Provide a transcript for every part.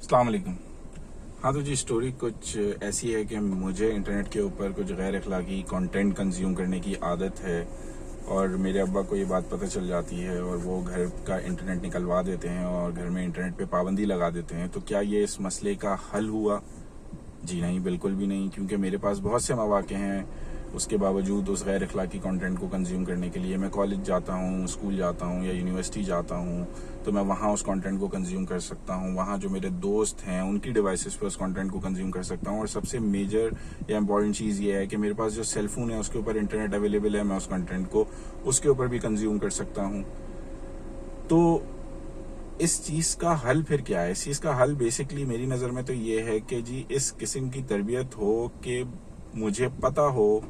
अस्सलाम वालेकुम। हाँ तो जी, स्टोरी कुछ ऐसी है कि मुझे इंटरनेट के ऊपर कुछ गैर अखलाकी कंटेंट कंज्यूम करने की आदत है और मेरे अब्बा को ये बात पता चल जाती है और वो घर का इंटरनेट निकलवा देते हैं और घर में इंटरनेट पे पाबंदी लगा देते हैं। तो क्या ये इस मसले का हल हुआ? जी नहीं, बिल्कुल भी नहीं, क्योंकि मेरे पास बहुत से मौके हैं। उसके बावजूद उस गैर अखलाकी कंटेंट को कंज्यूम करने के लिए मैं कॉलेज जाता हूँ, स्कूल जाता हूँ या यूनिवर्सिटी जाता हूँ, तो मैं वहाँ उस कंटेंट को कंज्यूम कर सकता हूँ। वहाँ जो मेरे दोस्त हैं उनकी डिवाइसेस पे उस कंटेंट को कंज्यूम कर सकता हूँ। और सबसे मेजर या इम्पॉर्टेंट चीज़ ये है कि मेरे पास जो सेल फोन है उसके ऊपर इंटरनेट अवेलेबल है, मैं उस कंटेंट को उसके ऊपर भी कंज्यूम कर सकता हूँ। तो इस चीज का हल फिर क्या है? इस चीज का हल बेसिकली मेरी नजर में तो ये है कि जी इस किस्म की तरबियत हो कि मुझे पता हो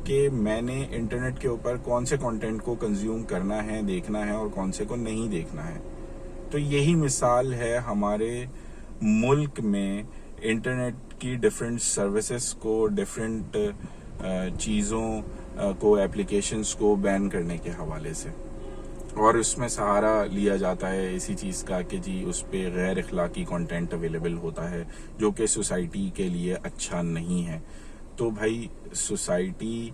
कि मैंने इंटरनेट के ऊपर कौन से कंटेंट को कंज्यूम करना है, देखना है और कौन से को नहीं देखना है। तो यही मिसाल है हमारे मुल्क में इंटरनेट की डिफरेंट सर्विसेज को, डिफरेंट चीज़ों को, एप्लीकेशंस को बैन करने के हवाले से। और उसमें सहारा लिया जाता है इसी चीज़ का कि जी उस पर गैर अखलाकी कंटेंट अवेलेबल होता है जो कि सोसाइटी के लिए अच्छा नहीं है। तो भाई सोसाइटी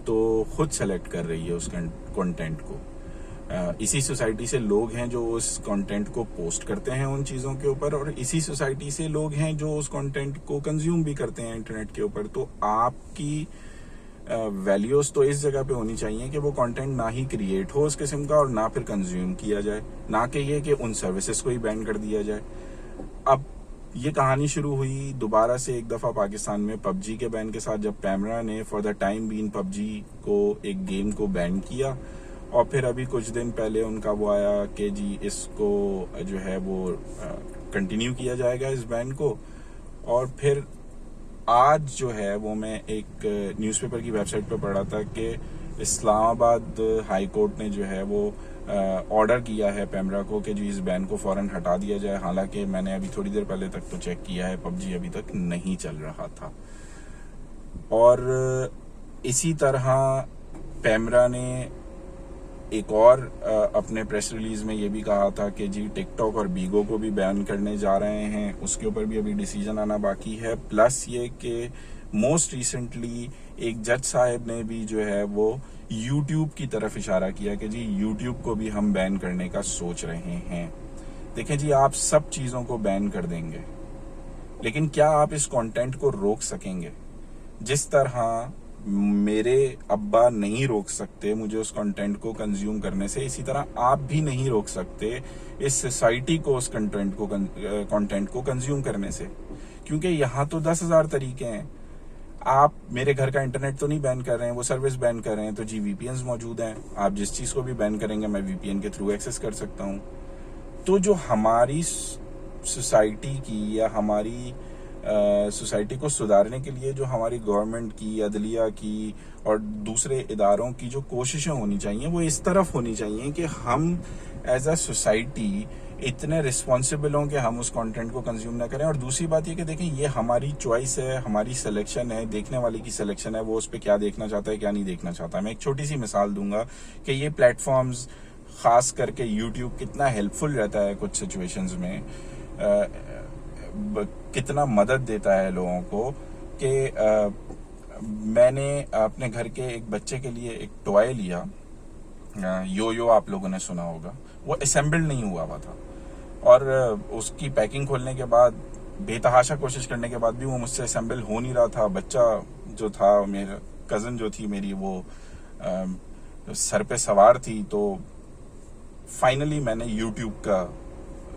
तो खुद सेलेक्ट कर रही है उस कंटेंट को। इसी सोसाइटी से लोग हैं जो उस कंटेंट को पोस्ट करते हैं उन चीज़ों के ऊपर, और इसी सोसाइटी से लोग हैं जो उस कंटेंट को कंज्यूम भी करते हैं इंटरनेट के ऊपर। तो आपकी वैल्यूज तो इस जगह पे होनी चाहिए कि वो कंटेंट ना ही क्रिएट हो उस किस्म का और ना फिर कंज्यूम किया जाए, ना कि ये कि उन सर्विसेज को ही बैन कर दिया जाए। अब ये कहानी शुरू हुई दोबारा से एक दफा पाकिस्तान में पबजी के बैन के साथ, जब पैमरा ने for the time being PUBG को, एक गेम को बैन किया। और फिर अभी कुछ दिन पहले उनका वो आया कि जी इसको जो है वो कंटिन्यू किया जाएगा इस बैन को। और फिर आज जो है वो मैं एक न्यूज़पेपर की वेबसाइट पर पढ़ा था कि इस्लामाबाद हाई कोर्ट ने जो है वो ऑर्डर किया है पैमरा को कि जो इस बैन को फौरन हटा दिया जाए। हालांकि मैंने अभी थोड़ी देर पहले तक तो चेक किया है, पबजी अभी तक नहीं चल रहा था। और इसी तरह पैमरा ने एक और अपने प्रेस रिलीज में ये भी कहा था कि जी टिकटॉक और बीगो को भी बैन करने जा रहे हैं, उसके ऊपर भी अभी डिसीजन आना बाकी है। प्लस ये कि मोस्ट रिसेंटली एक जज साहब ने भी जो है वो यूट्यूब की तरफ इशारा किया कि जी यूट्यूब को भी हम बैन करने का सोच रहे हैं। देखें जी, आप सब चीज़ों को बैन कर देंगे लेकिन क्या आप इस कंटेंट को रोक सकेंगे? जिस तरह मेरे अब्बा नहीं रोक सकते मुझे उस कंटेंट को कंज्यूम करने से, इसी तरह आप भी नहीं रोक सकते इस सोसाइटी को उस कंटेंट को कंज्यूम करने से। क्योंकि यहाँ तो 10,000 तरीके हैं। आप मेरे घर का इंटरनेट तो नहीं बैन कर रहे हैं, वो सर्विस बैन कर रहे हैं, तो जी वीपीएन मौजूद हैं। आप जिस चीज को भी बैन करेंगे मैं वीपीएन के थ्रू एक्सेस कर सकता हूँ। तो जो हमारी सोसाइटी की या हमारी सोसाइटी को सुधारने के लिए जो हमारी गवर्नमेंट की, अदलिया की और दूसरे इदारों की जो कोशिशें होनी चाहिए वो इस तरफ होनी चाहिए कि हम एज अ सोसाइटी इतने रिस्पॉन्सिबल हों कि हम उस कंटेंट को कंज्यूम ना करें। और दूसरी बात ये कि देखें, ये हमारी चॉइस है, हमारी सिलेक्शन है, देखने वाले की सिलेक्शन है, वो उस पर क्या देखना चाहता है क्या नहीं देखना चाहता। मैं एक छोटी सी मिसाल दूंगा कि ये प्लेटफॉर्म्स, खास करके यूट्यूब, कितना हेल्पफुल रहता है कुछ सिचुएशंस में, कितना मदद देता है लोगों को। कि मैंने अपने घर के एक बच्चे के लिए एक टॉय लिया, यो आप लोगों ने सुना होगा, वो असेंबल नहीं हुआ था। और उसकी पैकिंग खोलने के बाद बेतहाशा कोशिश करने के बाद भी वो मुझसे असेंबल हो नहीं रहा था। बच्चा जो था, मेरा कज़न जो थी मेरी, वो सर पे सवार थी। तो फाइनली मैंने यूट्यूब का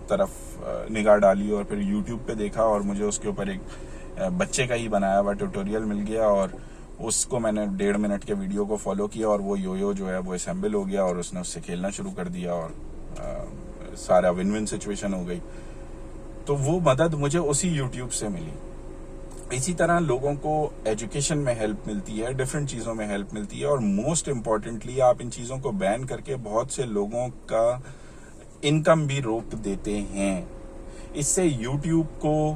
तरफ निगाह डाली और फिर यूट्यूब पे देखा और मुझे उसके ऊपर एक बच्चे का ही बनाया हुआ ट्यूटोरियल मिल गया और उसको मैंने 1.5 मिनट के वीडियो को फॉलो किया और वो योयो जो है वो असेंबल हो गया और उसने उससे खेलना शुरू कर दिया और सारा विन विन सिचुएशन हो गई। तो वो मदद मुझे उसी यूट्यूब से मिली। इसी तरह लोगों को एजुकेशन में हेल्प मिलती है, डिफरेंट चीज़ों में हेल्प मिलती है। और मोस्ट इम्पॉर्टेंटली आप इन चीज़ों को बैन करके बहुत से लोगों का इनकम भी रोक देते हैं। इससे यूट्यूब को,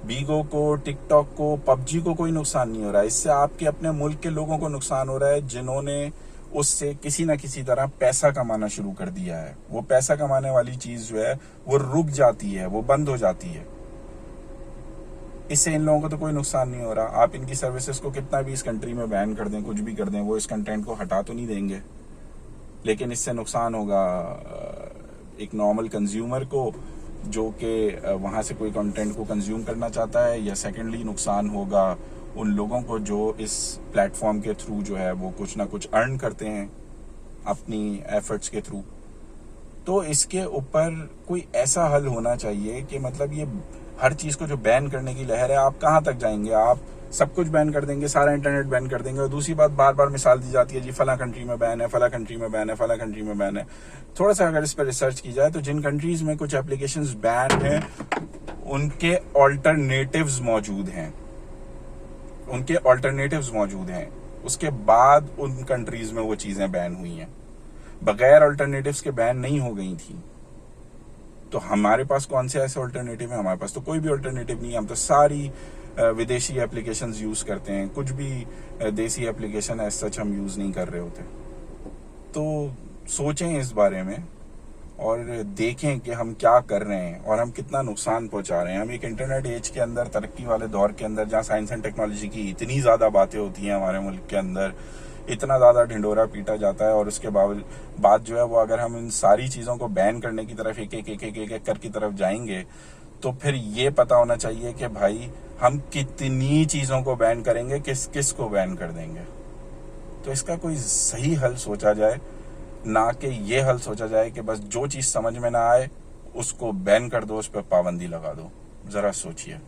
बीगो को, टिकटॉक को, पबजी को कोई नुकसान नहीं हो रहा है। इससे आपके अपने मुल्क के लोगों को नुकसान हो रहा है जिन्होंने उससे किसी ना किसी तरह पैसा कमाना शुरू कर दिया है। वो पैसा कमाने वाली चीज जो है वो रुक जाती है, वो बंद हो जाती है। इससे इन लोगों को तो कोई नुकसान नहीं हो रहा। आप इनकी सर्विसेज को कितना भी इस कंट्री में बैन कर दें, कुछ भी कर दें, वो इस कंटेंट को हटा तो नहीं देंगे। लेकिन इससे नुकसान होगा एक नॉर्मल कंज्यूमर को, जो कि वहाँ से कोई कंटेंट को कंज्यूम करना चाहता है, या सेकेंडली नुकसान होगा उन लोगों को जो इस प्लेटफॉर्म के थ्रू जो है वो कुछ ना कुछ अर्न करते हैं अपनी एफर्ट्स के थ्रू। तो इसके ऊपर कोई ऐसा हल होना चाहिए कि मतलब ये हर चीज को जो बैन करने की लहर है, आप कहाँ तक जाएंगे? आप सब कुछ बैन कर देंगे, सारा इंटरनेट बैन कर देंगे, और दूसरी बात बार बार मिसाल दी जाती है जी फला कंट्री में बैन है, फला कंट्री में बैन है, फला कंट्री में बैन है। थोड़ा सा अगर इस पर रिसर्च की जाए तो जिन कंट्रीज में कुछ एप्लीकेशंस बैन है उनके ऑल्टरनेटिव्स मौजूद हैं, उसके बाद उन कंट्रीज में वो चीजें बैन हुई हैं। बगैर ऑल्टरनेटिव्स के बैन नहीं हो गई थी। तो हमारे पास कौन से ऐसे ऑल्टरनेटिव है? हमारे पास तो कोई भी ऑल्टरनेटिव नहीं है। हम तो सारी विदेशी एप्लीकेशंस यूज करते हैं, कुछ भी देसी एप्लीकेशन एज सच हम यूज नहीं कर रहे होते। तो सोचें इस बारे में और देखें कि हम क्या कर रहे हैं और हम कितना नुकसान पहुंचा रहे हैं। हम एक इंटरनेट एज के अंदर, तरक्की वाले दौर के अंदर, जहां साइंस एंड टेक्नोलॉजी की इतनी ज्यादा बातें होती हैं हमारे मुल्क के अंदर, इतना ज्यादा ढिंडोरा पीटा जाता है, और उसके बाद जो है वो अगर हम इन सारी चीजों को बैन करने की तरफ एक एक कर की तरफ जाएंगे, तो फिर ये पता होना चाहिए कि भाई हम कितनी चीजों को बैन करेंगे, किस किस को बैन कर देंगे। तो इसका कोई सही हल सोचा जाए, ना कि ये हल सोचा जाए कि बस जो चीज समझ में ना आए उसको बैन कर दो, उस पर पाबंदी लगा दो। जरा सोचिए।